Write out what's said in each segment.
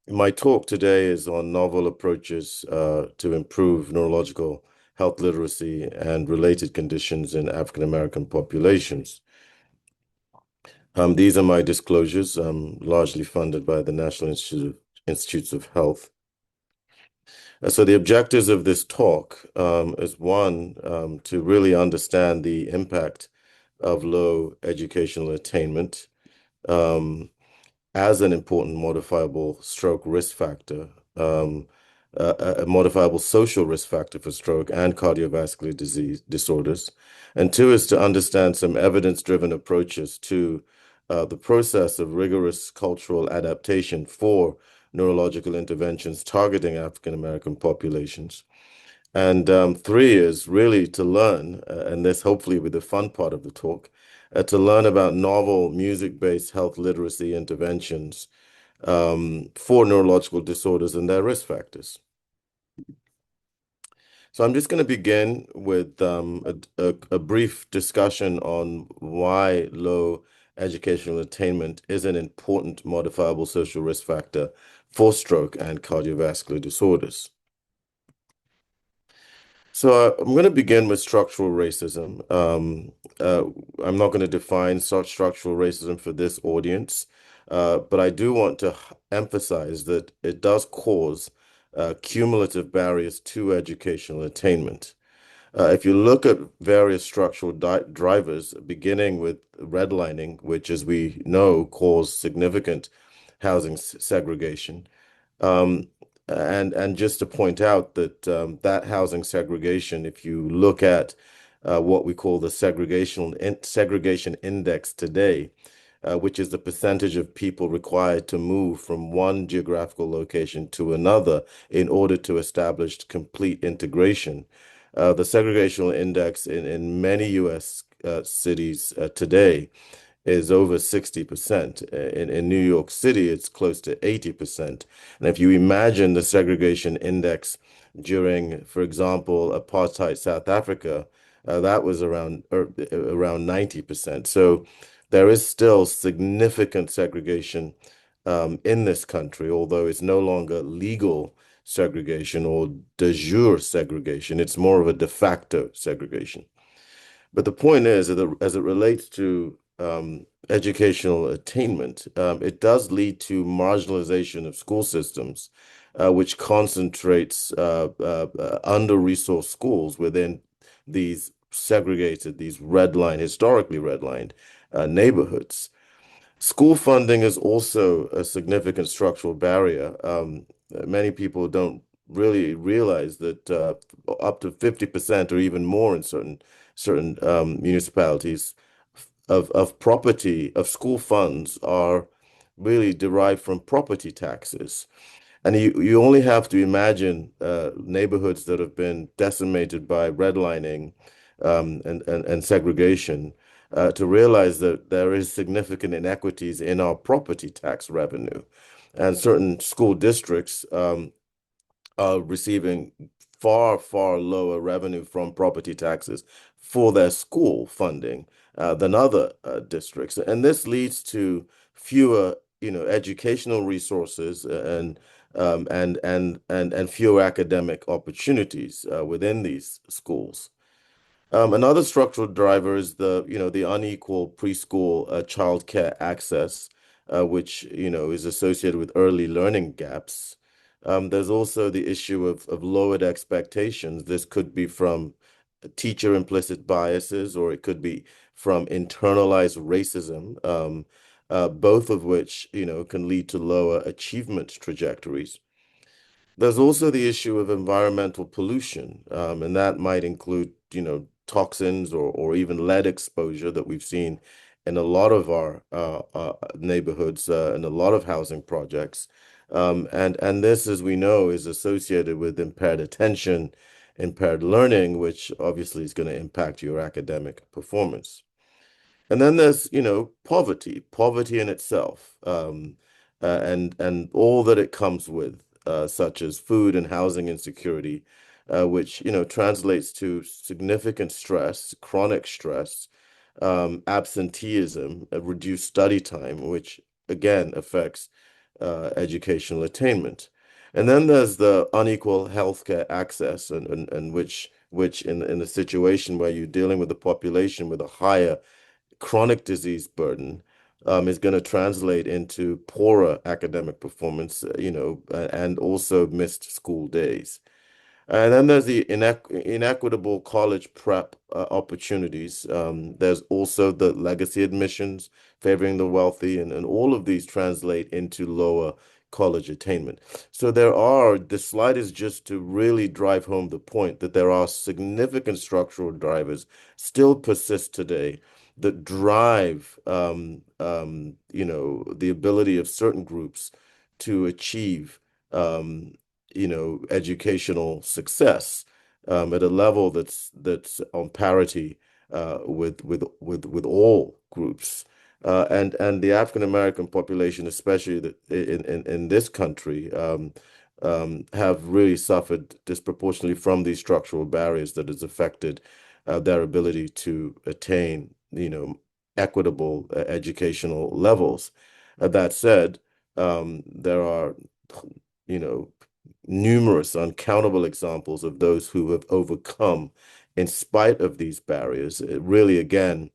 My talk today is on novel approaches to improve neurological health literacy and related conditions in African American populations. These are my disclosures, largely funded by the National Institutes of Health. So the objectives of this talk is one, to really understand the impact of low educational attainment. Um, as an important modifiable stroke risk factor, a modifiable social risk factor for stroke and cardiovascular disease disorders. And two is to understand some evidence-driven approaches to the process of rigorous cultural adaptation for neurological interventions targeting African American populations. And three is really to learn, and this hopefully will be the fun part of the talk, to learn about novel music-based health literacy interventions for neurological disorders and their risk factors. So I'm just going to begin with a brief discussion on why low educational attainment is an important modifiable social risk factor for stroke and cardiovascular disorders. So I'm going to begin with structural racism. I'm not going to define such structural racism for this audience, but I do want to emphasize that it does cause cumulative barriers to educational attainment. If you look at various structural drivers, beginning with redlining, which, as we know, cause significant housing segregation, um, and just to point out that that housing segregation, if you look at what we call the segregation index today, which is the percentage of people required to move from one geographical location to another in order to establish complete integration. The segregational index in many U.S. Cities today is over 60%. In New York City, it's close to 80%. And if you imagine the segregation index during, for example, apartheid South Africa, that was around 90%. So there is still significant segregation in this country, although it's no longer legal segregation or de jure segregation. It's more of a de facto segregation. But the point is that as it relates to educational attainment, it does lead to marginalization of school systems, which concentrates under-resourced schools within these segregated, these historically redlined neighborhoods. School funding is also a significant structural barrier. Many people don't really realize that up to 50% or even more in certain municipalities of school funds are really derived from property taxes. And you only have to imagine neighborhoods that have been decimated by redlining and segregation to realize that there is significant inequities in our property tax revenue. And certain school districts are receiving far, far lower revenue from property taxes for their school funding than other districts. And this leads to fewer, educational resources and fewer academic opportunities within these schools. Another structural driver is the unequal preschool childcare access, which, is associated with early learning gaps. There's also the issue of lowered expectations. This could be from teacher implicit biases, or it could be from internalized racism, both of which, can lead to lower achievement trajectories. There's also the issue of environmental pollution, and that might include, toxins or even lead exposure that we've seen in a lot of our neighborhoods and a lot of housing projects. And this, as we know, is associated with impaired attention, impaired learning, which obviously is going to impact your academic performance. And then there's, poverty in itself, and all that it comes with, such as food and housing insecurity, which, translates to significant stress, chronic stress, absenteeism, reduced study time, which again affects educational attainment. And then there's the unequal healthcare access, and which in a situation where you're dealing with a population with a higher chronic disease burden, is going to translate into poorer academic performance, and also missed school days. And then there's the inequitable college prep opportunities. There's also the legacy admissions favoring the wealthy, and all of these translate into lower college attainment. So this slide is just to really drive home the point that there are significant structural drivers still persist today that drive, the ability of certain groups to achieve, um, educational success, at a level that's on parity, with all groups. And the African American population, especially in this country, have really suffered disproportionately from these structural barriers that has affected their ability to attain, equitable educational levels. That said, there are, you know, numerous, uncountable examples of those who have overcome in spite of these barriers. It really, again,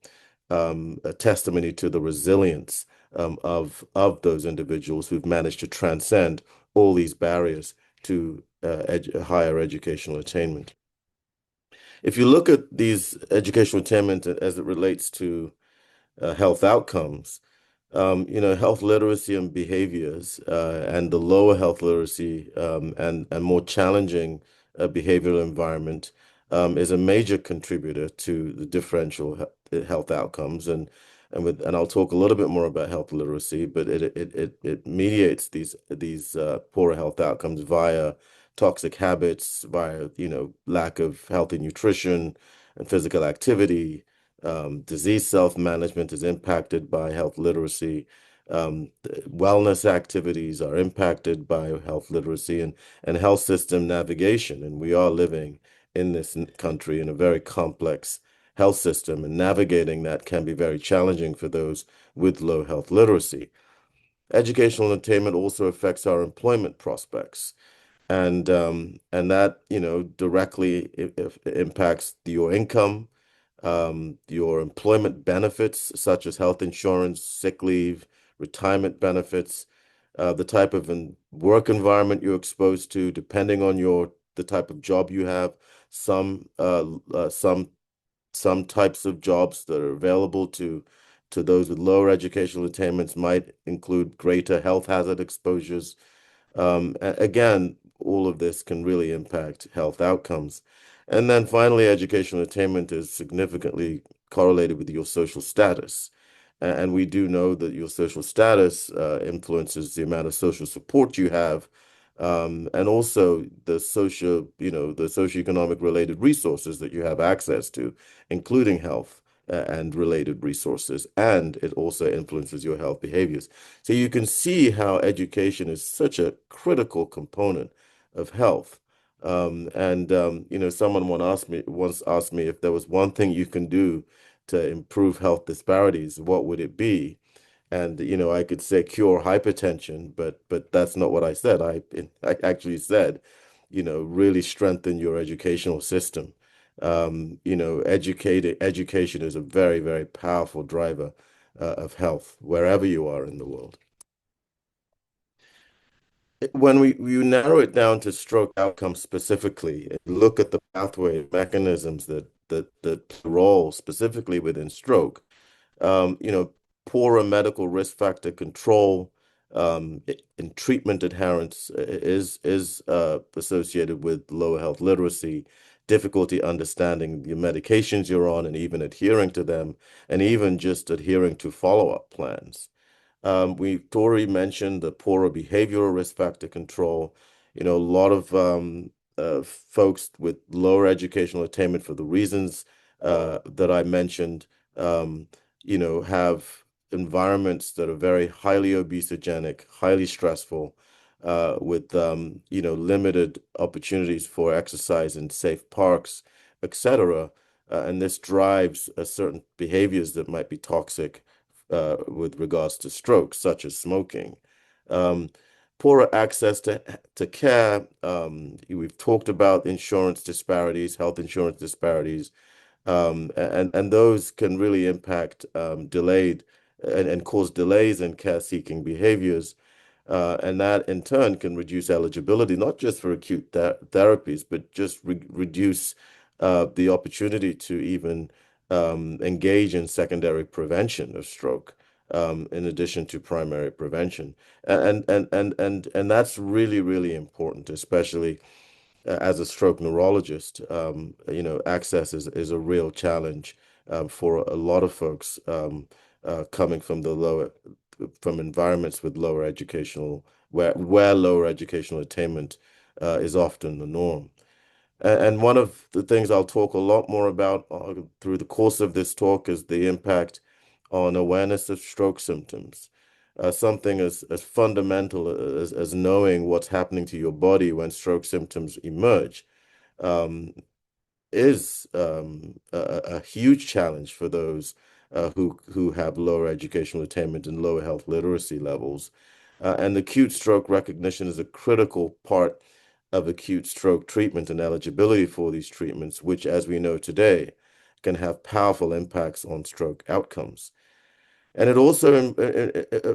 a testimony to the resilience, of those individuals who've managed to transcend all these barriers to higher educational attainment. If you look at these educational attainment as it relates to health outcomes, health literacy and behaviors, and the lower health literacy, and more challenging behavioral environment, is a major contributor to the differential health outcomes. And I'll talk a little bit more about health literacy, but it mediates these poorer health outcomes via toxic habits, via lack of healthy nutrition and physical activity. Disease self-management is impacted by health literacy. Wellness activities are impacted by health literacy, and health system navigation. And we are living in this country in a very complex health system, and navigating that can be very challenging for those with low health literacy. Educational attainment also affects our employment prospects. And that, directly impacts your income, your employment benefits, such as health insurance, sick leave, retirement benefits, the type of work environment you're exposed to, depending on the type of job you have. Some some types of jobs that are available to those with lower educational attainments might include greater health hazard exposures. Again, all of this can really impact health outcomes. And then finally, educational attainment is significantly correlated with your social status. And we do know that your social status influences the amount of social support you have, and also the the socioeconomic related resources that you have access to, including health and related resources. And it also influences your health behaviors. So you can see how education is such a critical component of health. Someone once asked me if there was one thing you can do to improve health disparities, what would it be? And I could say cure hypertension, but that's not what I said. I actually said, really strengthen your educational system. Education is a very, very powerful driver of health wherever you are in the world. When we narrow it down to stroke outcomes specifically, and look at the pathway mechanisms that play a role specifically within stroke, um, you know, poorer medical risk factor control, and treatment adherence is associated with lower health literacy, difficulty understanding the medications you're on and even adhering to them, and even just adhering to follow-up plans. We've already mentioned the poorer behavioral risk factor control. A lot of folks with lower educational attainment, for the reasons that I mentioned, have environments that are very highly obesogenic, highly stressful, with limited opportunities for exercise in safe parks, etc. And this drives certain behaviors that might be toxic with regards to stroke, such as smoking. Poorer access to care. We've talked about insurance disparities, health insurance disparities, and those can really impact delayed and cause delays in care-seeking behaviors. And that in turn can reduce eligibility, not just for acute therapies, but just reduce the opportunity to even engage in secondary prevention of stroke, in addition to primary prevention. And that's really, really important, especially as a stroke neurologist. Access is a real challenge for a lot of folks coming from from environments with lower educational, where lower educational attainment is often the norm. And one of the things I'll talk a lot more about through the course of this talk is the impact on awareness of stroke symptoms. Something as fundamental as knowing what's happening to your body when stroke symptoms emerge um, is a huge challenge for those who have lower educational attainment and lower health literacy levels. And acute stroke recognition is a critical part of acute stroke treatment and eligibility for these treatments, which, as we know today, can have powerful impacts on stroke outcomes. And it also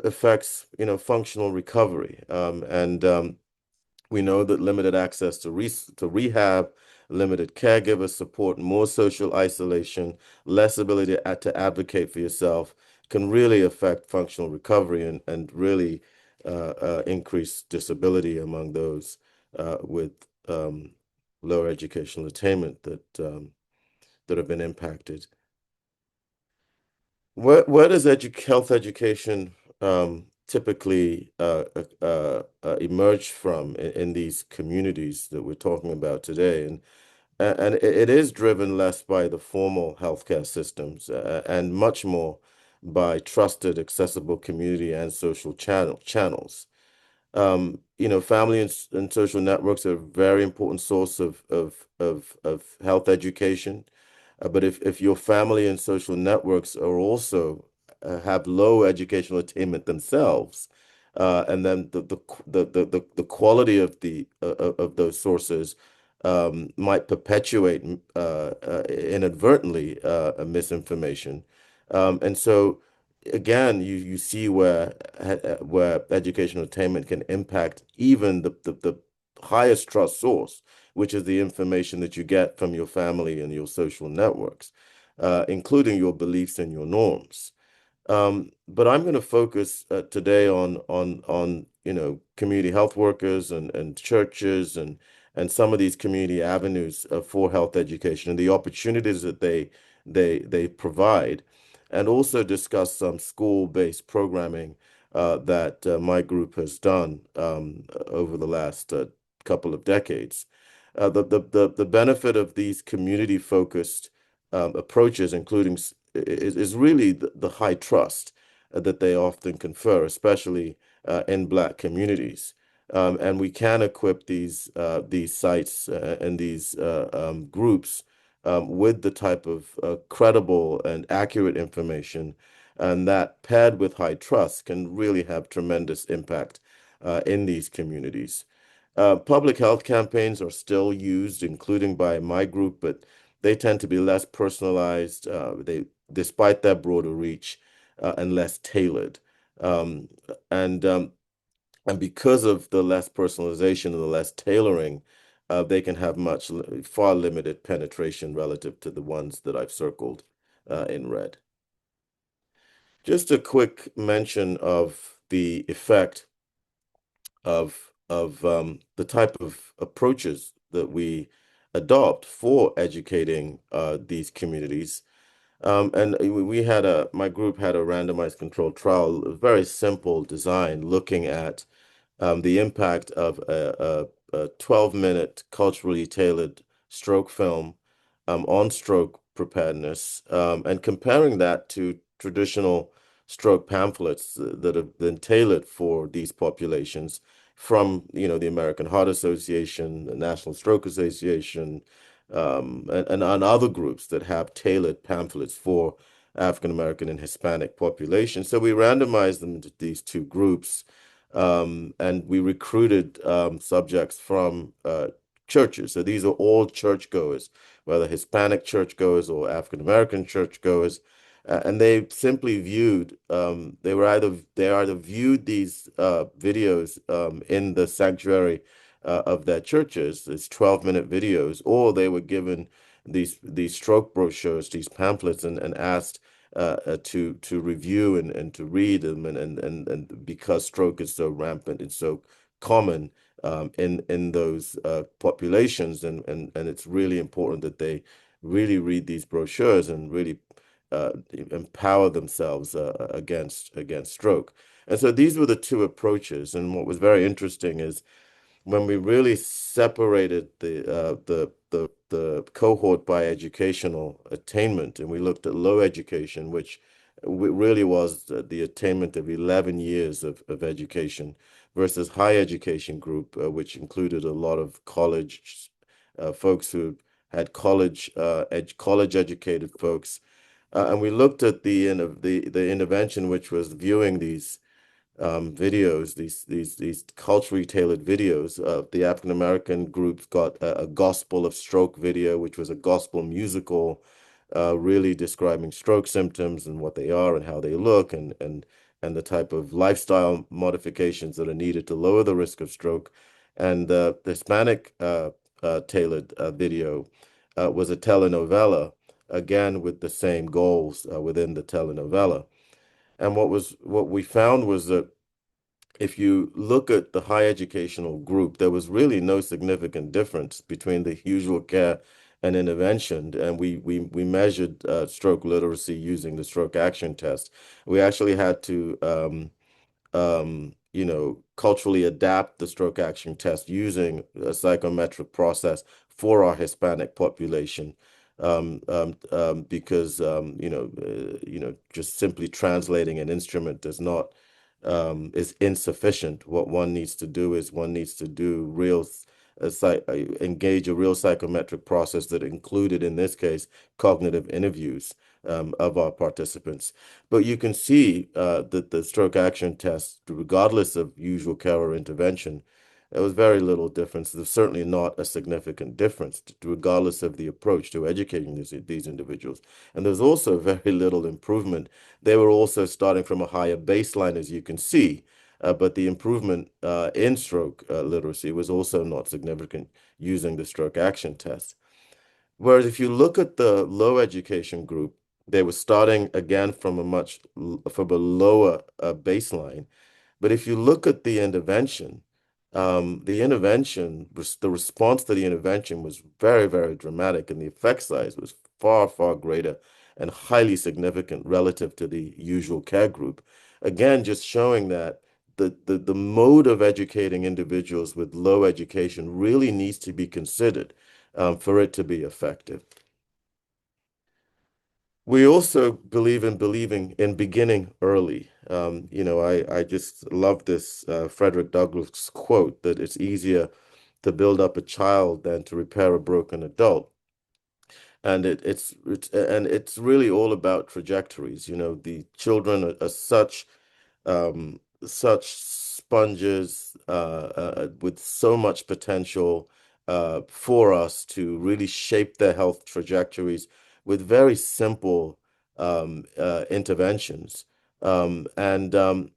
affects, functional recovery. And we know that limited access to rehab, limited caregiver support, more social isolation, less ability to advocate for yourself can really affect functional recovery and really increase disability among those with lower educational attainment that have been impacted. Where does health education typically emerge from in these communities that we're talking about today? And it is driven less by the formal healthcare systems and much more by trusted, accessible community and social channels. Family and social networks are a very important source of health education. But if your family and social networks are also have low educational attainment themselves, and then the quality of of those sources might perpetuate inadvertently misinformation, and so again, you see where educational attainment can impact even the highest trust source, which is the information that you get from your family and your social networks, including your beliefs and your norms. But I'm going to focus today on community health workers and churches and some of these community avenues for health education and the opportunities that they provide, and also discuss some school-based programming that my group has done over the last couple of decades. The benefit of these community-focused approaches, including is really the high trust that they often confer, especially in Black communities. And we can equip these sites and these groups with the type of credible and accurate information, and that paired with high trust can really have tremendous impact in these communities. Public health campaigns are still used, including by my group, but they tend to be less personalized. Despite their broader reach, and less tailored. Um, and um, and because of the less personalization and the less tailoring, they can have far limited penetration relative to the ones that I've circled in red. Just a quick mention of the effect of the type of approaches that we adopt for educating these communities. And my group had a randomized controlled trial, a very simple design, looking at the impact of a 12-minute culturally tailored stroke film on stroke preparedness, and comparing that to traditional stroke pamphlets that have been tailored for these populations from, the American Heart Association, the National Stroke Association, and other groups that have tailored pamphlets for African American and Hispanic populations. So we randomized them into these two groups. And we recruited subjects from churches. So these are all churchgoers, whether Hispanic churchgoers or African American churchgoers. And they simply viewed, they either viewed these videos in the sanctuary of their churches, it's 12-minute videos, or they were given these stroke brochures, these pamphlets, and asked to review and to read them, and because stroke is so rampant, it's so common in those populations, and it's really important that they really read these brochures and really empower themselves against stroke. And so these were the two approaches. And what was very interesting is when we really separated the cohort by educational attainment, and we looked at low education, which really was the attainment of 11 years of education, versus high education group, which included a lot of college folks who had college educated folks, and we looked at the intervention, which was viewing these videos, these culturally tailored videos. The African American groups got a Gospel of Stroke video, which was a gospel musical, really describing stroke symptoms and what they are and how they look, and the type of lifestyle modifications that are needed to lower the risk of stroke. And the Hispanic tailored video was a telenovela, again with the same goals within the telenovela. And what we found was that if you look at the high educational group, there was really no significant difference between the usual care and intervention. And we measured stroke literacy using the stroke action test. We actually had to culturally adapt the stroke action test using a psychometric process for our Hispanic population. Because just simply translating an instrument does not is insufficient. What one needs to do is one needs to do engage a real psychometric process that included, in this case, cognitive interviews of our participants. But you can see that the stroke action test, regardless of usual care or intervention, there was very little difference. There's certainly not a significant difference, regardless of the approach to educating these individuals. And there's also very little improvement. They were also starting from a higher baseline, as you can see, but the improvement in stroke literacy was also not significant using the stroke action test. Whereas if you look at the low education group, they were starting again from from a lower baseline. But if you look at the response to the intervention was very, very dramatic, and the effect size was far, far greater and highly significant relative to the usual care group. Again, just showing that the mode of educating individuals with low education really needs to be considered for it to be effective. We also believe in beginning early. I just love this Frederick Douglass quote that it's easier to build up a child than to repair a broken adult. And it's really all about trajectories. The children are such sponges with so much potential for us to really shape their health trajectories with very simple interventions. Um, and um,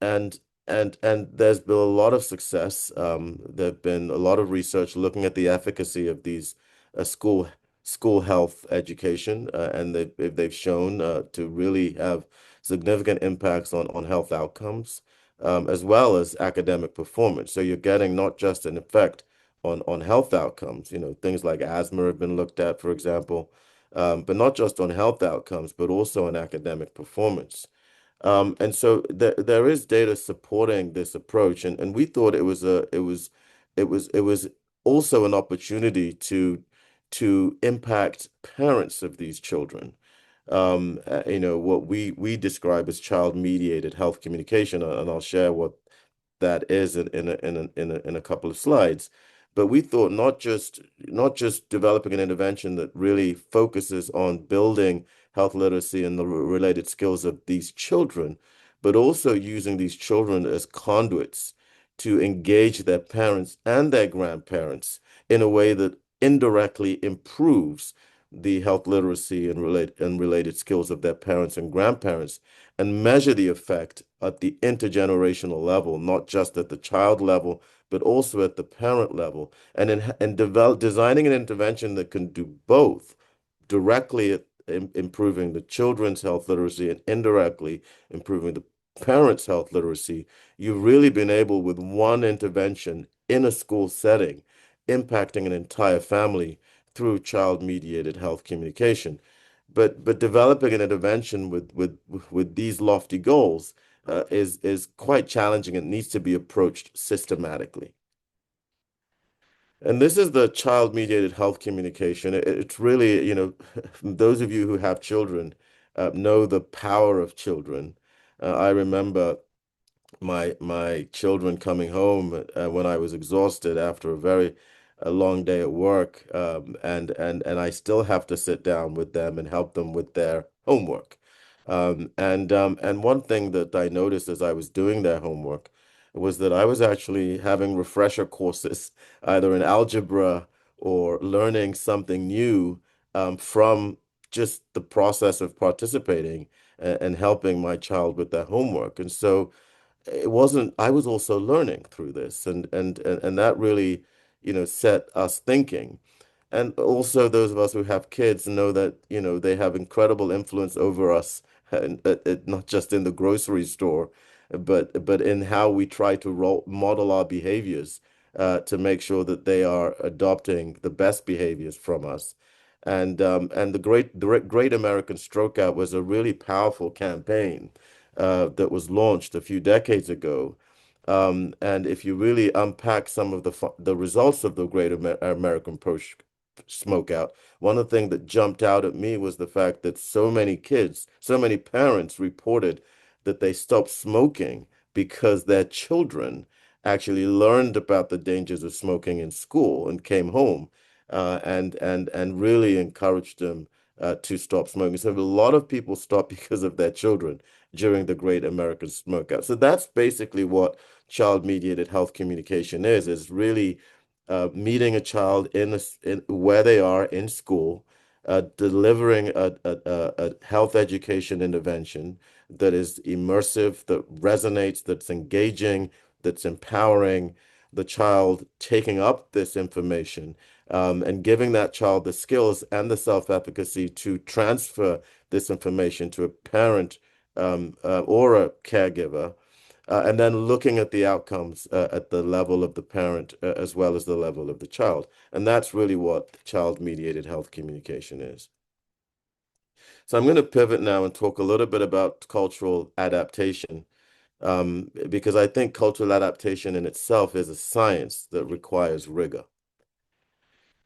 and and there's been a lot of success. There've been a lot of research looking at the efficacy of these uh, school school health education, and they've shown to really have significant impacts on health outcomes, as well as academic performance. So you're getting not just an effect on health outcomes, things like asthma have been looked at, for example, but not just on health outcomes, but also on academic performance. And so there is data supporting this approach, and we thought it was also an opportunity to impact parents of these children. What we describe as child-mediated health communication, and I'll share what that is in a couple of slides. But we thought not just developing an intervention that really focuses on building health literacy and the related skills of these children, but also using these children as conduits to engage their parents and their grandparents in a way that indirectly improves the health literacy and related skills of their parents and grandparents, and measure the effect at the intergenerational level, not just at the child level, but also at the parent level, designing an intervention that can do both directly at improving the children's health literacy and indirectly improving the parents' health literacy. You've really been able, with one intervention in a school setting, impacting an entire family through child-mediated health communication. But developing an intervention with these lofty goals is quite challenging and needs to be approached systematically. And this is the child-mediated health communication. It's really, those of you who have children know the power of children. I remember my children coming home when I was exhausted after a long day at work, and I still have to sit down with them and help them with their homework. And one thing that I noticed as I was doing their homework was that I was actually having refresher courses, either in algebra or learning something new from just the process of participating and helping my child with their homework. And so it wasn't, I was also learning through this, and that really, set us thinking. And also those of us who have kids know that, they have incredible influence over us, and not just in the grocery store, but in how we try to model our behaviors to make sure that they are adopting the best behaviors from us. And the Great American Strokeout was a really powerful campaign that was launched a few decades ago. And if you really unpack some of the results of the Great American Smokeout, one of the things that jumped out at me was the fact that so many kids, so many parents reported that they stopped smoking because their children actually learned about the dangers of smoking in school and came home and really encouraged them to stop smoking. So a lot of people stopped because of their children during the Great American Smokeout. So that's basically what child-mediated health communication is really meeting a child in where they are in school, delivering a health education intervention that is immersive, that resonates, that's engaging, that's empowering the child, taking up this information, and giving that child the skills and the self-efficacy to transfer this information to a parent or a caregiver, and then looking at the outcomes at the level of the parent as well as the level of the child. And that's really what child-mediated health communication is. So I'm going to pivot now and talk a little bit about cultural adaptation, because I think cultural adaptation in itself is a science that requires rigor.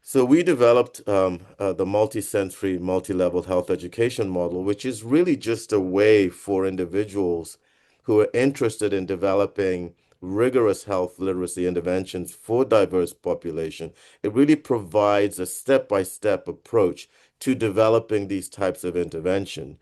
So we developed the multi-sensory, multi-level health education model, which is really just a way for individuals who are interested in developing rigorous health literacy interventions for diverse population. It really provides a step-by-step approach to developing these types of intervention.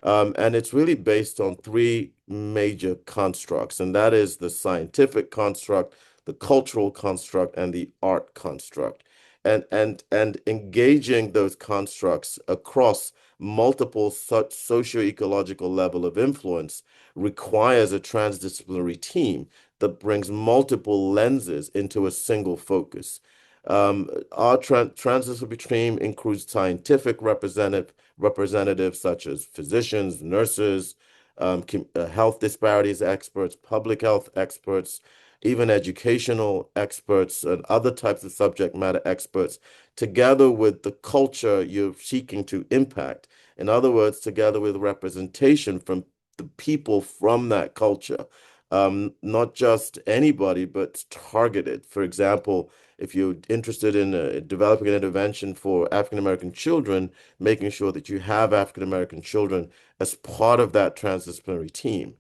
And it's really based on three major constructs, and that is the scientific construct, the cultural construct, and the art construct. And engaging those constructs across multiple such socio-ecological level of influence requires a transdisciplinary team that brings multiple lenses into a single focus. Our transdisciplinary team includes scientific representatives such as physicians, nurses, health disparities experts, public health experts, even educational experts and other types of subject matter experts, together with the culture you're seeking to impact. In other words, together with representation from the people from that culture. Not just anybody, but targeted. For example, if you're interested in developing an intervention for African American children, making sure that you have African American children as part of that transdisciplinary team.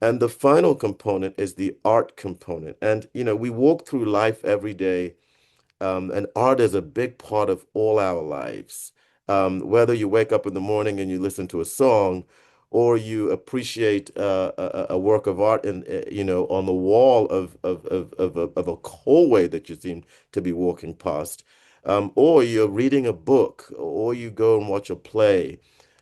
And the final component is the art component. And, we walk through life every day, and art is a big part of all our lives. Whether you wake up in the morning and you listen to a song, or you appreciate a work of art in on the wall of a hallway that you seem to be walking past, or you're reading a book, or you go and watch a play,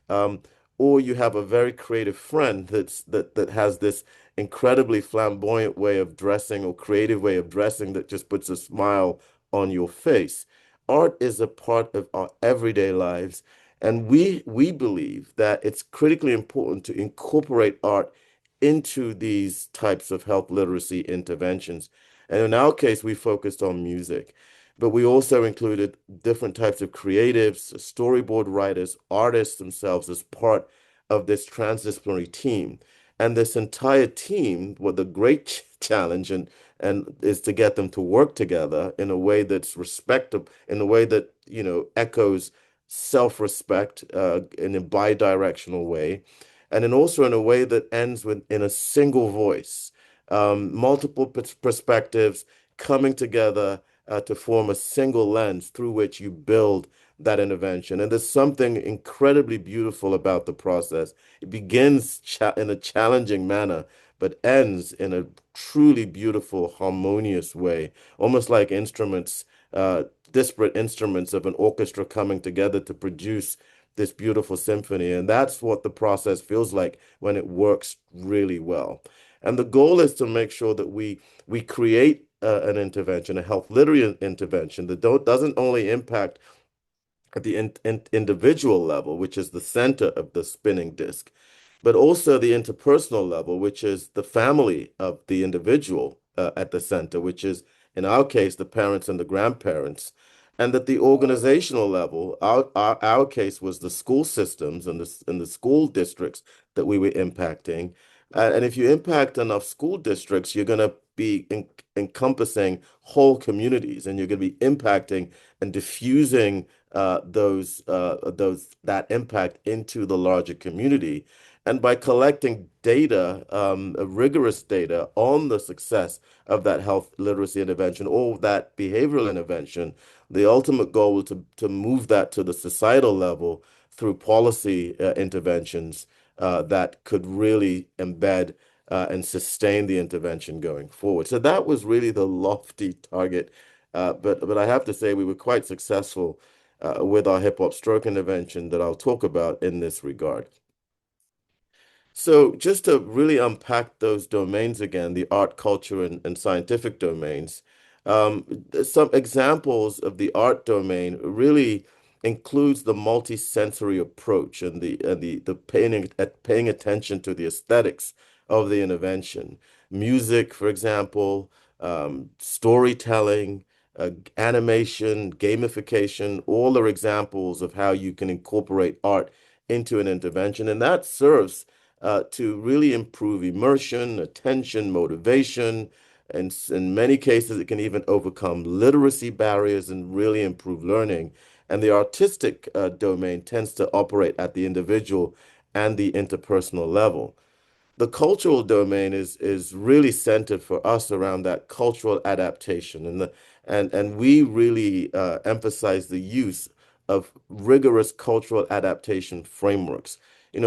um, or you have a very creative friend that has this incredibly flamboyant way of dressing or creative way of dressing that just puts a smile on your face. Art is a part of our everyday lives, and we believe that it's critically important to incorporate art into these types of health literacy interventions. And in our case, we focused on music, but we also included different types of creatives, storyboard writers, artists themselves as part of this transdisciplinary team. And this entire team, what the great challenge and is to get them to work together in a way that's respectable, in a way that, echoes self-respect in a bi-directional way, and then also in a way that ends with in a single voice, multiple perspectives coming together to form a single lens through which you build that intervention. And there's something incredibly beautiful about the process. It begins in a challenging manner, but ends in a truly beautiful, harmonious way, almost like disparate instruments of an orchestra coming together to produce this beautiful symphony. And that's what the process feels like when it works really well. And the goal is to make sure that we create an intervention, a health literacy intervention that doesn't only impact at the individual level, which is the center of the spinning disc, but also the interpersonal level, which is the family of the individual at the center, which is, in our case, the parents and the grandparents. And that the organizational level, our case was the school systems and the school districts that we were impacting. And if you impact enough school districts, you're going to be encompassing whole communities, and you're going to be impacting and diffusing that impact into the larger community. And by collecting data, rigorous data on the success of that health literacy intervention or that behavioral intervention, the ultimate goal was to move that to the societal level through policy interventions that could really embed and sustain the intervention going forward. So that was really the lofty target. But I have to say we were quite successful with our hip hop stroke intervention that I'll talk about in this regard. So just to really unpack those domains again, the art, culture, and scientific domains, some examples of the art domain really includes the multi-sensory approach and the paying attention to the aesthetics of the intervention. Music, for example, storytelling, animation, gamification, all are examples of how you can incorporate art into an intervention. And that serves to really improve immersion, attention, motivation. And in many cases, it can even overcome literacy barriers and really improve learning. And the artistic domain tends to operate at the individual and the interpersonal level. The cultural domain is really centered for us around that cultural adaptation, and we really emphasize the use of rigorous cultural adaptation frameworks.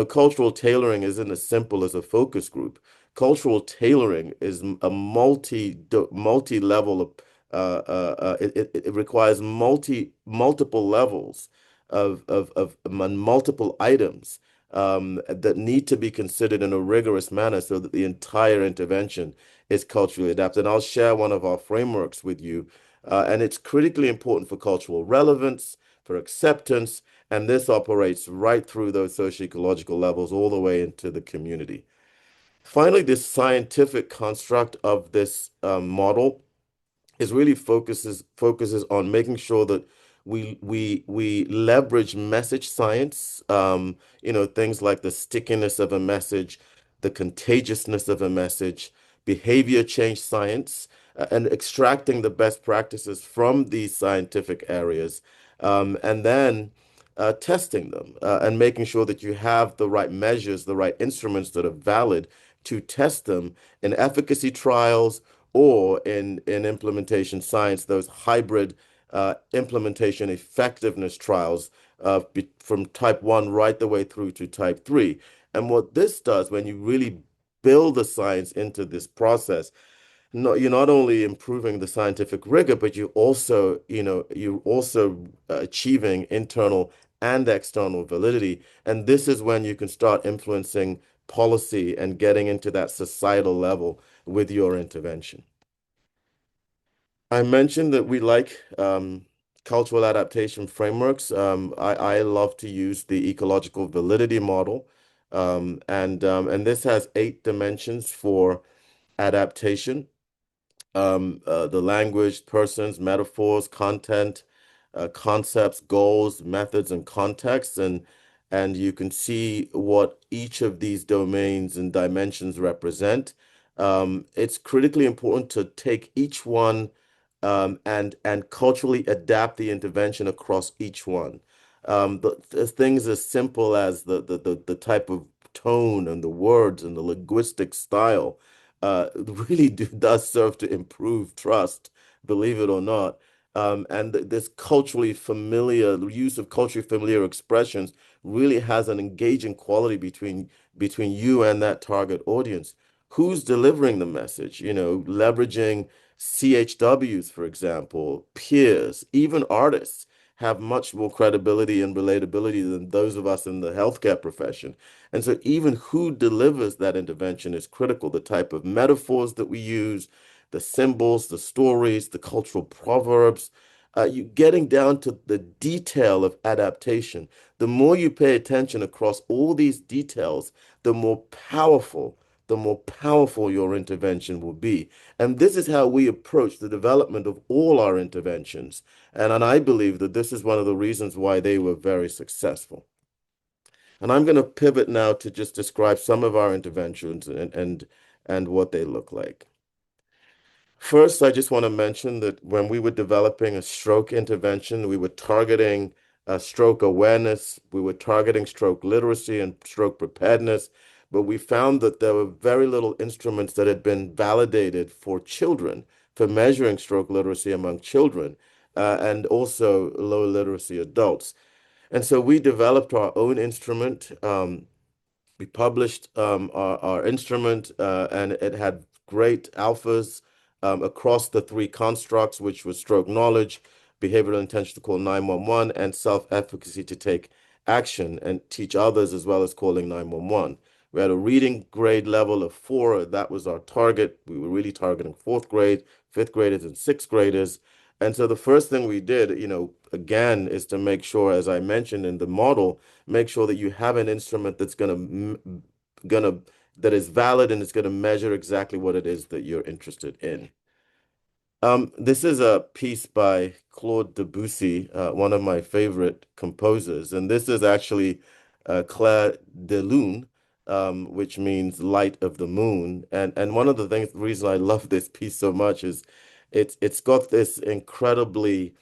Cultural tailoring isn't as simple as a focus group. Cultural tailoring is a multi-level of it requires multiple levels of multiple items that need to be considered in a rigorous manner so that the entire intervention is culturally adapted. And I'll share one of our frameworks with you. And it's critically important for cultural relevance, for acceptance, and this operates right through those socio-ecological levels all the way into the community. Finally, this scientific construct of this model is really focuses on making sure that we leverage message science, things like the stickiness of a message, the contagiousness of a message, behavior change science, and extracting the best practices from these scientific areas, and then testing them and making sure that you have the right measures, the right instruments that are valid to test them in efficacy trials or in implementation science, those hybrid implementation effectiveness trials from type 1 right the way through to type 3. And what this does, when you really build the science into this process, no, you're not only improving the scientific rigor, but you're also achieving internal and external validity. And this is when you can start influencing policy and getting into that societal level with your intervention. I mentioned that we like cultural adaptation frameworks. I love to use the ecological validity model. And this has 8 dimensions for adaptation. The language, persons, metaphors, content, concepts, goals, methods, and contexts, and you can see what each of these domains and dimensions represent. It's critically important to take each one and culturally adapt the intervention across each one. The things as simple as the type of tone and the words and the linguistic style really does serve to improve trust, believe it or not. And this culturally familiar use of culturally familiar expressions really has an engaging quality between you and that target audience. Who's delivering the message? Leveraging CHWs, for example, peers, even artists have much more credibility and relatability than those of us in the healthcare profession. And so even who delivers that intervention is critical. The type of metaphors that we use, the symbols, the stories, the cultural proverbs, you getting down to the detail of adaptation. The more you pay attention across all these details, the more powerful your intervention will be. And this is how we approach the development of all our interventions. And I believe that this is one of the reasons why they were very successful. And I'm going to pivot now to just describe some of our interventions and what they look like. First, I just want to mention that when we were developing a stroke intervention, we were targeting stroke awareness, we were targeting stroke literacy and stroke preparedness, but we found that there were very little instruments that had been validated for children for measuring stroke literacy among children and also low literacy adults. And so we developed our own instrument. We published our instrument, and it had great alphas across the 3 constructs, which was stroke knowledge, behavioral intention to call 911, and self-efficacy to take action and teach others as well as calling 911. We had a reading grade level of 4. That was our target. We were really targeting 4th grade, 5th graders, and 6th graders. And so the first thing we did, again, is to make sure, as I mentioned in the model, make sure that you have an instrument that's gonna that is valid and it's gonna measure exactly what it is that you're interested in. This is a piece by Claude Debussy, one of my favorite composers, and this is actually Clair de Lune, which means light of the moon. And one of the things, the reason I love this piece so much is it's got this incredibly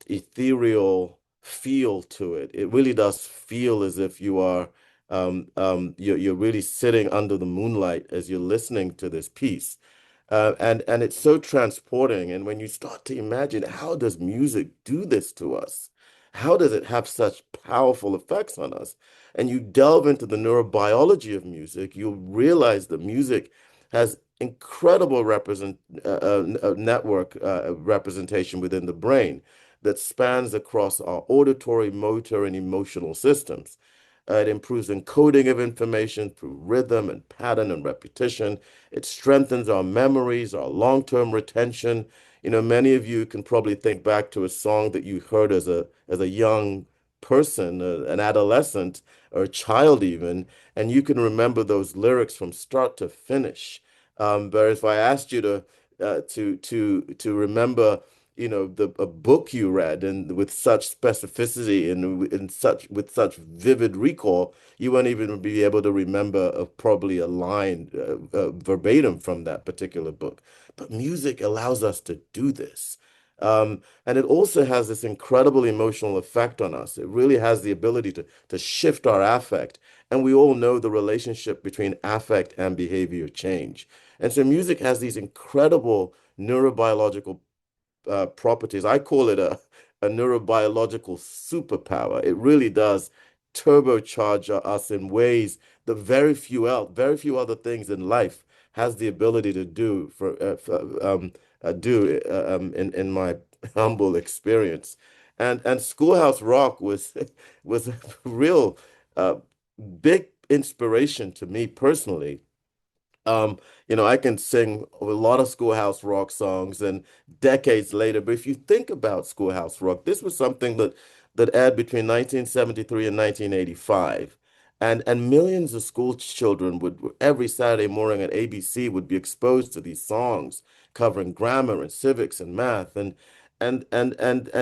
ethereal feel to it. It really does feel as if you're really sitting under the moonlight as you're listening to this piece. And it's so transporting. And when you start to imagine, how does music do this to us? How does it have such powerful effects on us? And you delve into the neurobiology of music, you'll realize that music has incredible network representation within the brain that spans across our auditory, motor, and emotional systems. It improves encoding of information through rhythm and pattern and repetition. It strengthens our memories, our long-term retention. Many of you can probably think back to a song that you heard as a young person, an adolescent, or a child even, and you can remember those lyrics from start to finish. But if I asked you to remember a book you read and with such specificity and with such vivid recall, you won't even be able to remember probably a line verbatim from that particular book. But music allows us to do this. And it also has this incredible emotional effect on us. It really has the ability to shift our affect. And we all know the relationship between affect and behavior change. And so music has these incredible neurobiological properties. I call it a neurobiological superpower. It really does turbocharge us in ways that very few other things in life has the ability to do in my humble experience. And Schoolhouse Rock was was a real uh, big inspiration to me personally. I can sing a lot of Schoolhouse Rock songs and decades later, but if you think about Schoolhouse Rock, this was something that aired between 1973 and 1985. And millions of school children would every Saturday morning at ABC would be exposed to these songs covering grammar and civics and math and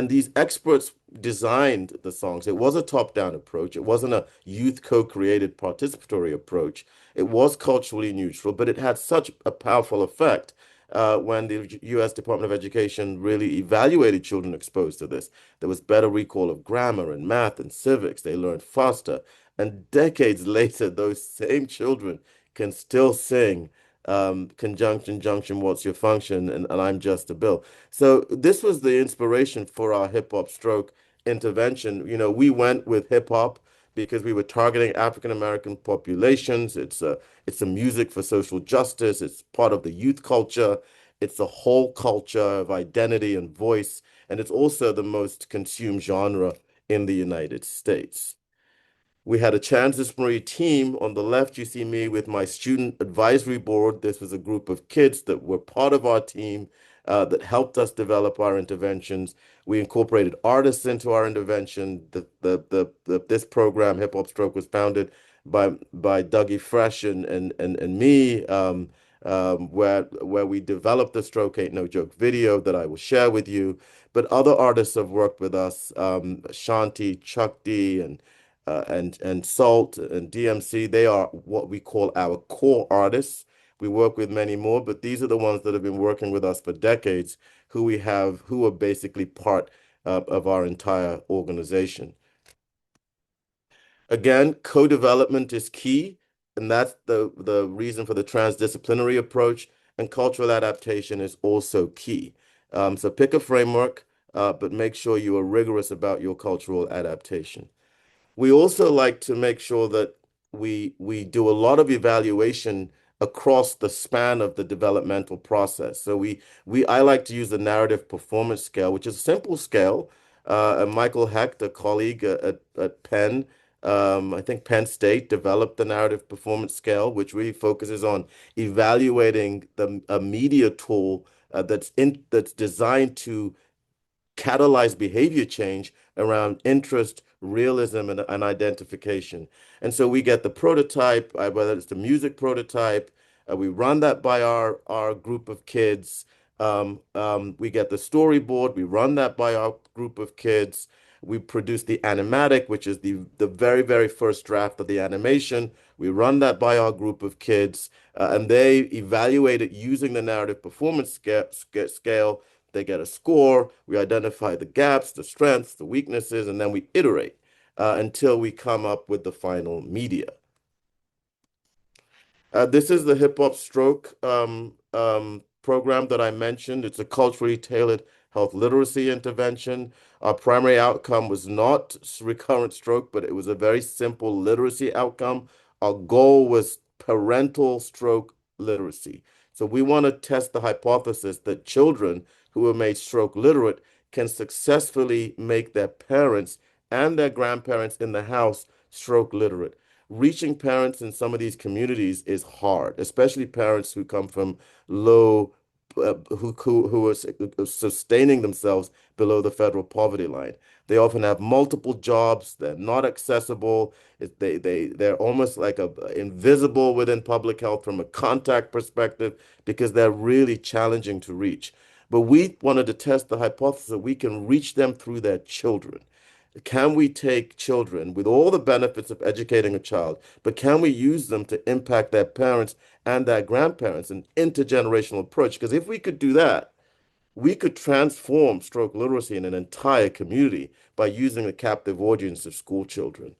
these experts designed the songs. It was a top-down approach. It wasn't a youth co-created participatory approach. It was culturally neutral, but it had such a powerful effect when the U.S. Department of Education really evaluated children exposed to this. There was better recall of grammar and math and civics. They learned faster. And decades later, those same children can still sing conjunction, junction, what's your function, and I'm just a bill. So this was the inspiration for our hip hop stroke intervention. We went with hip hop because we were targeting African American populations. It's a music for social justice. It's part of the youth culture. It's a whole culture of identity and voice, and it's also the most consumed genre in the United States. We had a transdisciplinary team. On the left, you see me with my student advisory board. This was a group of kids that were part of our team that helped us develop our interventions. We incorporated artists into our intervention. This program, Hip Hop Stroke, was founded by Dougie Fresh and me, where we developed the Stroke Ain't No Joke video that I will share with you. But other artists have worked with us, Shanti, Chuck D, and Salt and DMC. They are what we call our core artists. We work with many more, but these are the ones that have been working with us for decades, who are basically part of our entire organization. Again, co-development is key, and that's the reason for the transdisciplinary approach, and cultural adaptation is also key. So pick a framework, but make sure you are rigorous about your cultural adaptation. We also like to make sure that we do a lot of evaluation across the span of the developmental process. So I like to use the narrative performance scale, which is a simple scale. And Michael Hecht, a colleague at Penn, I think Penn State, developed the narrative performance scale, which really focuses on evaluating a media tool that's designed to catalyze behavior change around interest, realism, and identification. And so we get the prototype, whether it's the music prototype, we run that by our group of kids. We get the storyboard, we run that by our group of kids. We produce the animatic, which is the very, very first draft of the animation. We run that by our group of kids, and they evaluate it using the narrative performance scale. They get a score. We identify the gaps, the strengths, the weaknesses, and then we iterate until we come up with the final media. This is the Hip Hop Stroke program that I mentioned. It's a culturally tailored health literacy intervention. Our primary outcome was not recurrent stroke, but it was a very simple literacy outcome. Our goal was parental stroke literacy. So we want to test the hypothesis that children who are made stroke literate can successfully make their parents and their grandparents in the house stroke literate. Reaching parents in some of these communities is hard, especially parents who come from low, who are sustaining themselves below the federal poverty line. They often have multiple jobs. They're not accessible. They're almost like invisible within public health from a contact perspective because they're really challenging to reach. But we wanted to test the hypothesis that we can reach them through their children. Can we take children with all the benefits of educating a child, but can we use them to impact their parents and their grandparents, an intergenerational approach? Because if we could do that, we could transform stroke literacy in an entire community by using a captive audience of school children.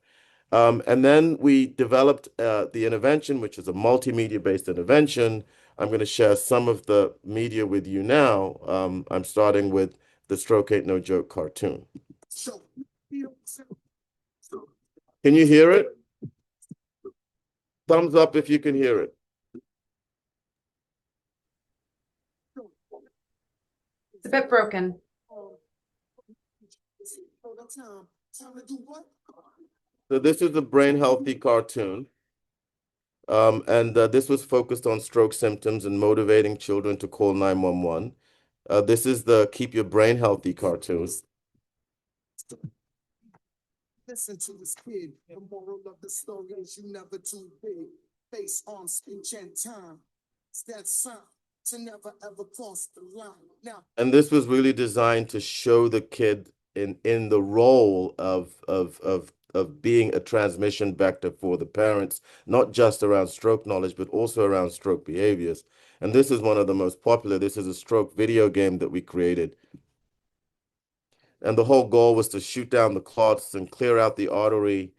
And then we developed the intervention, which is a multimedia-based intervention. I'm going to share some of the media with you now. I'm starting with the Stroke Ain't No Joke cartoon. So, Can you hear it? Thumbs up if you can hear it. It's a bit broken. So this is a brain healthy cartoon. And this was focused on stroke symptoms and motivating children to call 911. This is the Keep Your Brain Healthy cartoon. Listen to this kid. The moral of the story is you never too big. Face on speech and time. It's that sign to never ever cross the line. Now, And this was really designed to show the kid in the role of being a transmission vector for the parents, not just around stroke knowledge, but also around stroke behaviors. And this is one of the most popular. This is a stroke video game that we created. And the whole goal was to shoot down the clots and clear out the artery.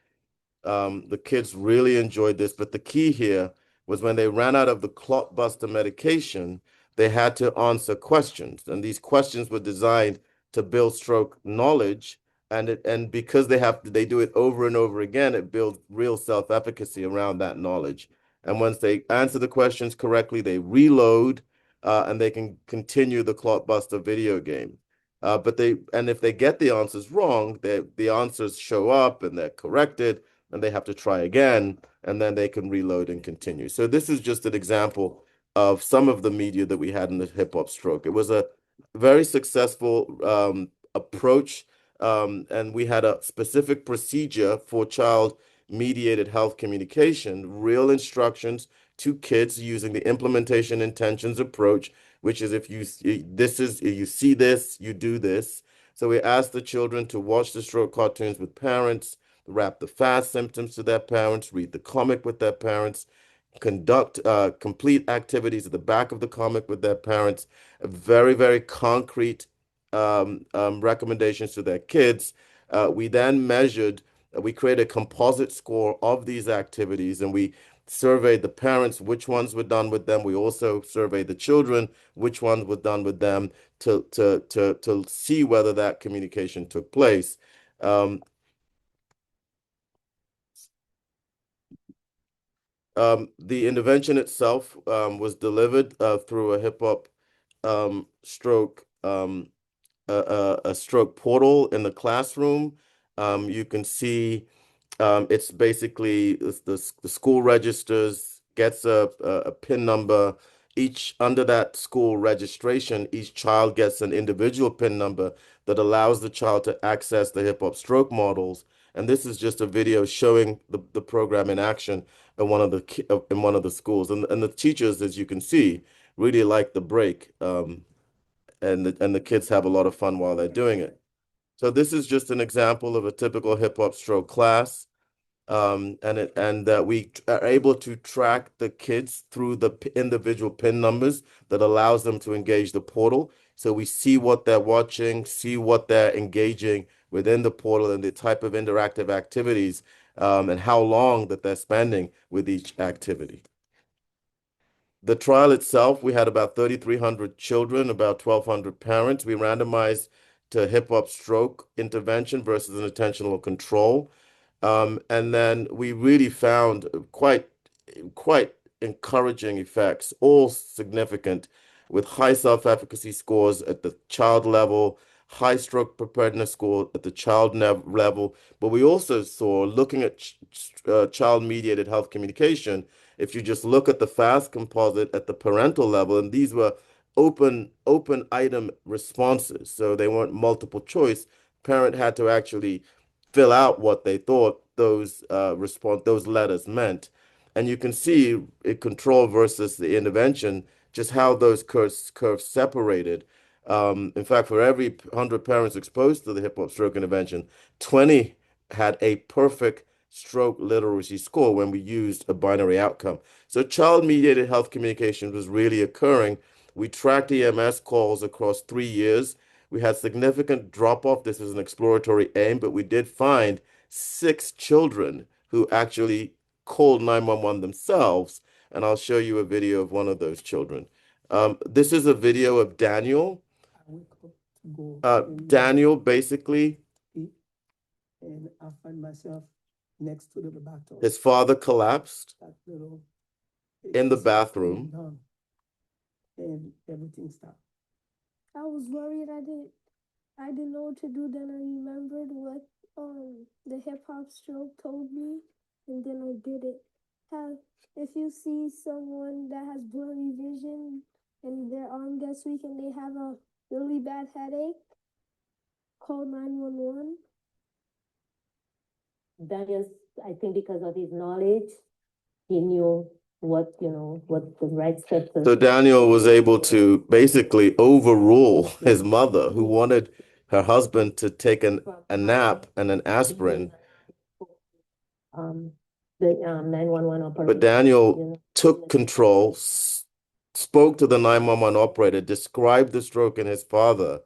The kids really enjoyed this, but the key here was when they ran out of the clot buster medication, they had to answer questions. And these questions were designed to build stroke knowledge. And because they do it over and over again, it builds real self-efficacy around that knowledge. And once they answer the questions correctly, they reload and they can continue the clot buster video game. And if they get the answers wrong, the answers show up and they're corrected and they have to try again, and then they can reload and continue. So this is just an example of some of the media that we had in the hip hop stroke. It was a very successful approach, and we had a specific procedure for child-mediated health communication, real instructions to kids using the implementation intentions approach, which is if you see this, you do this. So we asked the children to watch the stroke cartoons with parents, rap the fast symptoms to their parents, read the comic with their parents, conduct complete activities at the back of the comic with their parents, very, very concrete recommendations to their kids. We then we created a composite score of these activities, and we surveyed the parents which ones were done with them. We also surveyed the children which ones were done with them to see whether that communication took place. The intervention itself was delivered through a hip hop stroke a stroke portal in the classroom. You can see it's basically the school registers, gets a PIN number. Each under that school registration, each child gets an individual PIN number that allows the child to access the hip hop stroke models. And this is just a video showing the program in action in one of the schools. And the teachers, as you can see, really like the break. And the kids have a lot of fun while they're doing it. So this is just an example of a typical hip hop stroke class. And that we are able to track the kids through the individual PIN numbers that allows them to engage the portal. So we see what they're watching, see what they're engaging within the portal and the type of interactive activities, and how long that they're spending with each activity. The trial itself, we had about 3,300 children, about 1,200 parents. We randomized to hip hop stroke intervention versus an attentional control. And then we really found quite encouraging effects, all significant, with high self-efficacy scores at the child level, high stroke preparedness score at the child level. But we also saw, looking at child-mediated health communication, if you just look at the FAST composite at the parental level, and these were open item responses, so they weren't multiple choice. Parent had to actually fill out what they thought those letters meant. And you can see in control versus the intervention, just how those curves separated. In fact, for every 100 parents exposed to the hip hop stroke intervention, 20 had a perfect stroke literacy score when we used a binary outcome. So child-mediated health communication was really occurring. We tracked EMS calls across 3 years. We had significant drop-off. This is an exploratory aim, but we did find 6 children who actually called 911 themselves, and I'll show you a video of one of those children. This is a video of Daniel. Daniel basically and I find myself next to the bathroom. His father collapsed That little in the bathroom. And everything stopped. I was worried. I didn't know what to do. Then I remembered what the hip hop stroke told me, and then I did it. If you see someone that has blurry vision and their arm gets weak and they have a really bad headache, call 911. Daniel, I think because of his knowledge, he knew what the right steps. So Daniel was able to basically overrule his mother, who wanted her husband to take a nap and an aspirin. The 911 operator. But Daniel took control, spoke to the 911 operator, described the stroke in his father,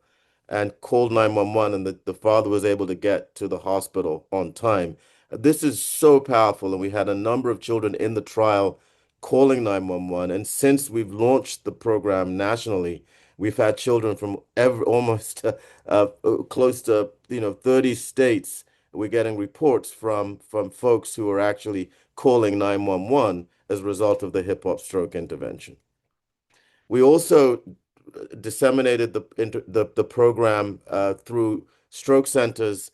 and called 911, and the father was able to get to the hospital on time. This is so powerful, and we had a number of children in the trial calling 911. And since we've launched the program nationally, we've had children from almost close to 30 states. We're getting reports from folks who are actually calling 911 as a result of the hip hop stroke intervention. We also disseminated the program through stroke centers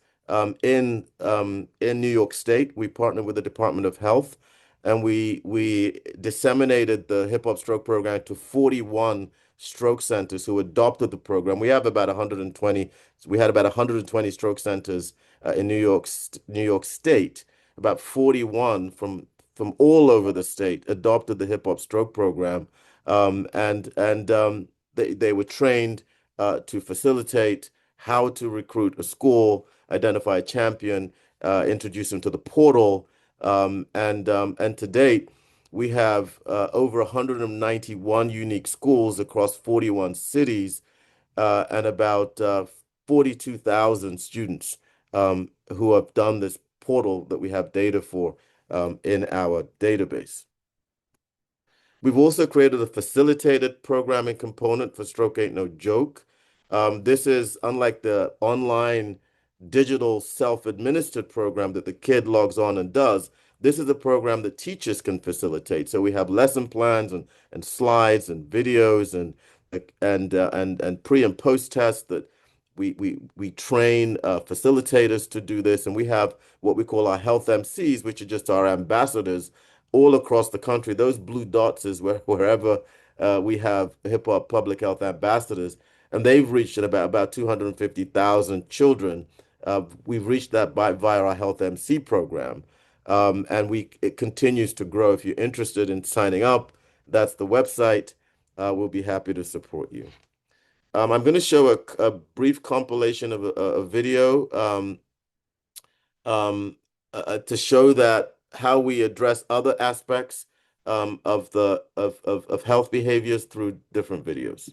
in New York State. We partnered with the Department of Health, and we disseminated the hip hop stroke program to 41 stroke centers who adopted the program. We have about 120. We had about 120 stroke centers in New York State. About 41 from all over the state adopted the hip hop stroke program, they were trained to facilitate how to recruit a school, identify a champion, introduce them to the portal, and to date, we have over 191 unique schools across 41 cities, and about 42,000 students who have done this portal that we have data for in our database. We've also created a facilitated programming component for Stroke Ain't No Joke. This is unlike the online digital self-administered program that the kid logs on and does. This is a program that teachers can facilitate. So we have lesson plans and slides and videos and pre and post tests that we train facilitators to do this. And we have what we call our health MCs, which are just our ambassadors all across the country. Those blue dots is wherever we have hip hop public health ambassadors, and they've reached about 250,000 children. We've reached that via our Health MC program, and it continues to grow. If you're interested in signing up, that's the website. We'll be happy to support you. I'm going to show a brief compilation of a video to show that how we address other aspects of health behaviors through different videos.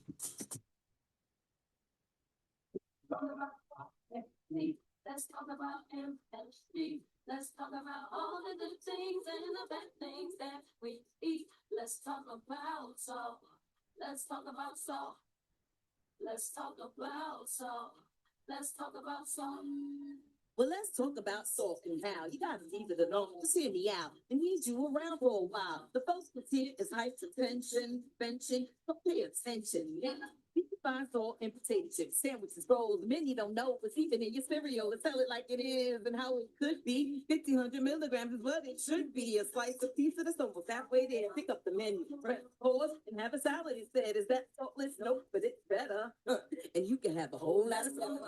Let's talk about empathy. Let's talk about all of the things and the bad things that we eat. Let's talk about salt. Let's talk about salt. Let's talk about salt. Let's talk about salt. Well, let's talk about salt and how you guys need to know to hear me out and need you around for a while. The first here is hypertension, benching, but pay attention. Yeah. You can find salt in potato chips, sandwiches, rolls. Many don't know what's even in your cereal to tell it like it is and how it could be. 1,500 milligrams is what it should be. A slice of pizza that's almost halfway there. Pick up the menu, press pause, and have a salad instead. Is that saltless? Nope, but it's better. And you can have a whole lot of salt.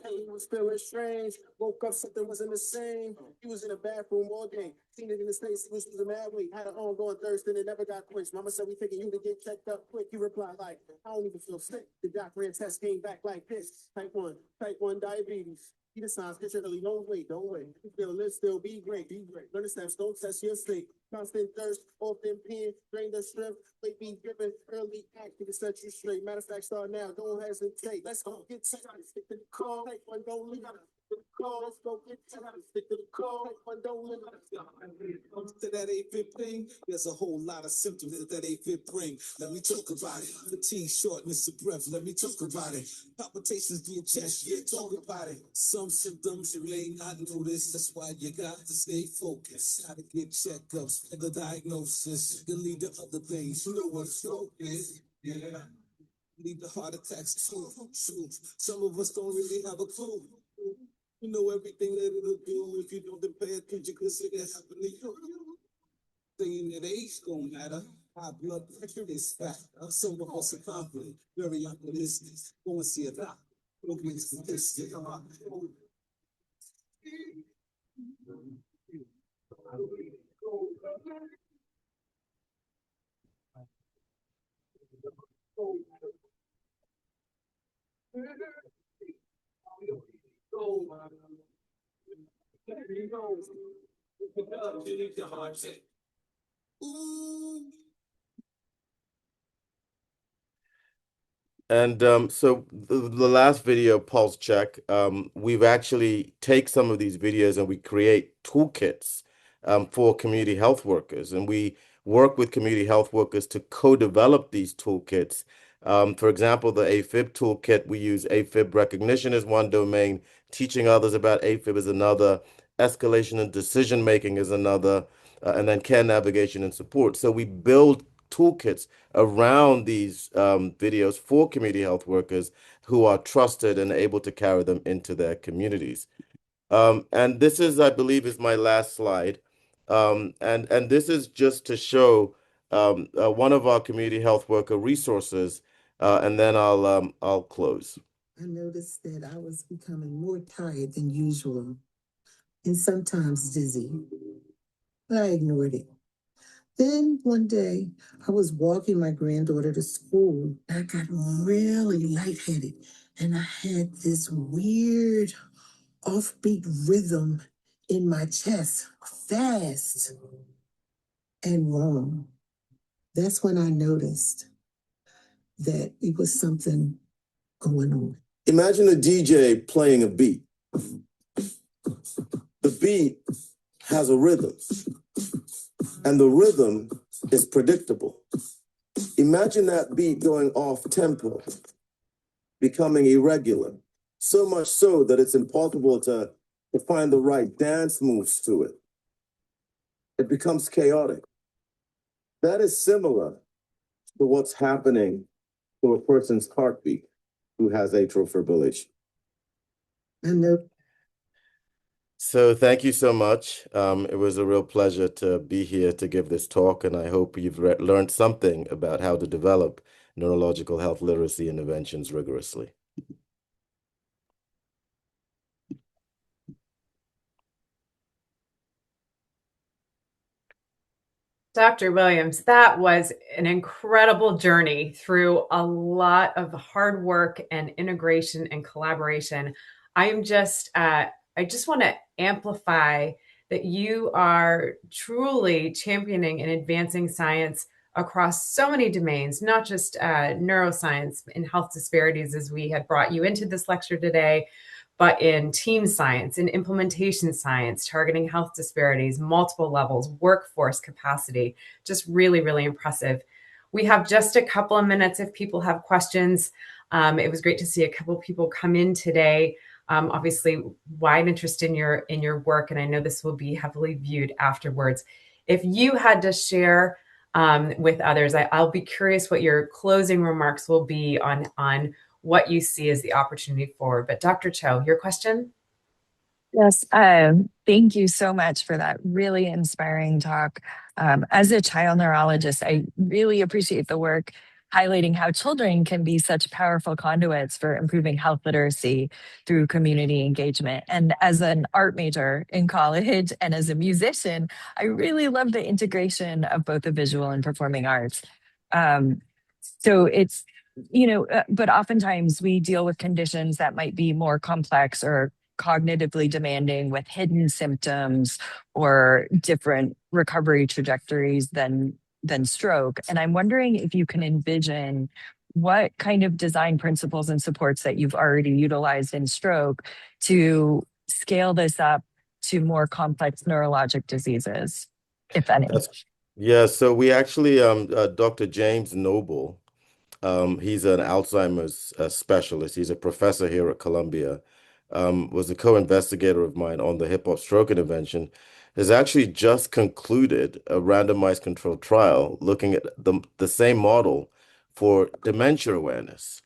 He was feeling strange. Woke up, something wasn't the same. He was in the bathroom all day. Seen it in his face. He was a mad weight. Had an ongoing thirst and it never got quenched. Mama said, we thinking you to get checked up quick. He replied like, I don't even feel sick. The doctor and test came back like this. Type 1 diabetes. He decides, get your early, don't wait. You feel live still, be great. Learn the steps, don't test your state. Constant thirst, often pain, drain the strength. Weight be given, early act to set you straight. Matter of fact, start now, don't hesitate. Let's go get started. Stick to the call. Take one, don't leave. call. Let's go get time. Stick to the call. But don't limit. Comes to that AFib thing, there's a whole lot of symptoms that AFib bring. Let me talk about it. Fatigue, shortness of breath. Let me talk about it. Palpitations through your chest. Yeah, talk about it. Some symptoms you may not notice. That's why you got to stay focused. Gotta get checkups and the diagnosis. You lead to other things. You know what stroke is. Yeah. Lead to heart attacks too. Some of us don't really have a clue. You know everything that it'll do if you don't pay attention, because it can happen to you. Saying that age don't matter. High blood pressure is fat. Some of us are confident, very optimistic. Go and see a doctor. Look at statistics. And so the last video, pulse check, we've actually take some of these videos and we create toolkits for community health workers. And we work with community health workers to co-develop these toolkits. For example, the AFib toolkit, we use AFib recognition as one domain, teaching others about AFib is another, escalation and decision making is another, and then care navigation and support. So we build toolkits around these videos for community health workers who are trusted and able to carry them into their communities. And this is, I believe, is my last slide. And this is just to show one of our community health worker resources, and then I'll close. I noticed that I was becoming more tired than usual and sometimes dizzy, but I ignored it. Then one day I was walking my granddaughter to school. I got really lightheaded and I had this weird offbeat rhythm in my chest, fast and wrong. That's when I noticed that it was something going on. Imagine a DJ playing a beat. The beat has a rhythm, and the rhythm is predictable. Imagine that beat going off tempo, becoming irregular, so much so that it's impossible to find the right dance moves to it. It becomes chaotic. That is similar to what's happening to a person's heartbeat who has atrial fibrillation. I know. So thank you so much. It was a real pleasure to be here to give this talk, and I hope you've learned something about how to develop neurological health literacy interventions rigorously. Dr. Williams, that was an incredible journey through a lot of hard work and integration and collaboration. I just want to amplify that you are truly championing and advancing science across so many domains, not just neuroscience and health disparities as we had brought you into this lecture today, but in team science, in implementation science, targeting health disparities, multiple levels, workforce capacity, just really, really impressive. We have just a couple of minutes if people have questions. It was great to see a couple of people come in today. Obviously, wide interest in your work, and I know this will be heavily viewed afterwards. If you had to share with others, I'll be curious what your closing remarks will be on what you see as the opportunity forward. But Dr. Cho, your question? Yes, thank you so much for that really inspiring talk. As a child neurologist, I really appreciate the work highlighting how children can be such powerful conduits for improving health literacy through community engagement. And as an art major in college and as a musician, I really love the integration of both the visual and performing arts. So it's, but oftentimes we deal with conditions that might be more complex or cognitively demanding with hidden symptoms or different recovery trajectories than stroke. And I'm wondering if you can envision what kind of design principles and supports that you've already utilized in stroke to scale this up to more complex neurologic diseases, if any? Yeah, so we actually, Dr. James Noble, he's an Alzheimer's specialist. He's a professor here at Columbia, was a co-investigator of mine on the hip hop stroke intervention, has actually just concluded a randomized controlled trial looking at the same model for dementia awareness.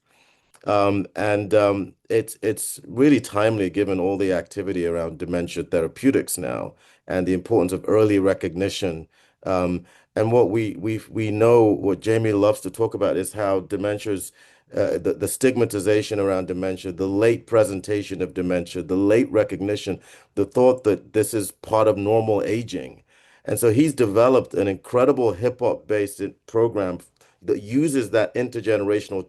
It's really timely given all the activity around dementia therapeutics now and the importance of early recognition. And what we know, what Jamie loves to talk about is how dementia's the stigmatization around dementia, the late presentation of dementia, the late recognition, the thought that this is part of normal aging. And so he's developed an incredible hip hop based program that uses that intergenerational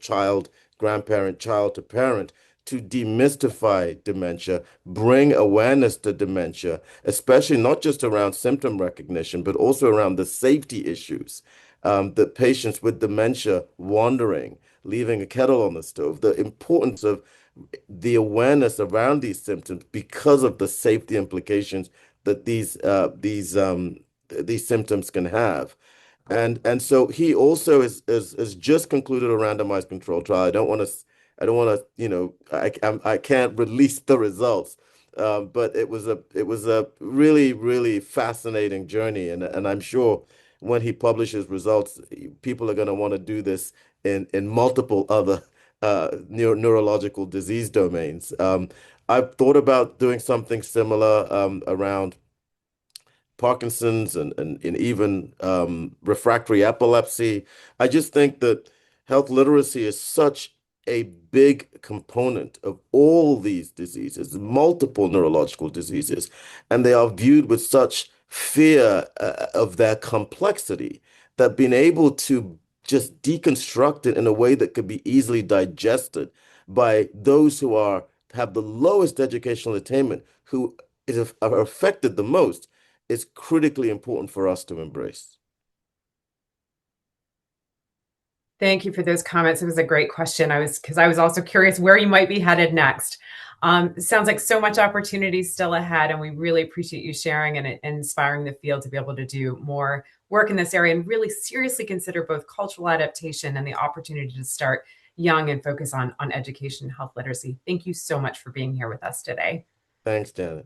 grandparent, child to parent to demystify dementia, bring awareness to dementia, especially not just around symptom recognition, but also around the safety issues that patients with dementia wandering, leaving a kettle on the stove, the importance of the awareness around these symptoms because of the safety implications that these symptoms can have. And so he also has just concluded a randomized control trial. I don't want to, I can't release the results, but it was a really really fascinating journey, and I'm sure when he publishes results, people are going to want to do this in multiple other neurological disease domains. I've thought about doing something similar around Parkinson's and even refractory epilepsy. I just think that health literacy is such a big component of all these diseases, multiple neurological diseases, and they are viewed with such fear of their complexity that being able to just deconstruct it in a way that could be easily digested by those who have the lowest educational attainment, are affected the most, is critically important for us to embrace. Thank you for those comments. It was a great question. Because I was also curious where you might be headed next. It sounds like so much opportunity still ahead, and we really appreciate you sharing and inspiring the field to be able to do more work in this area and really seriously consider both cultural adaptation and the opportunity to start young and focus on education and health literacy. Thank you so much for being here with us today. Thanks, Janet.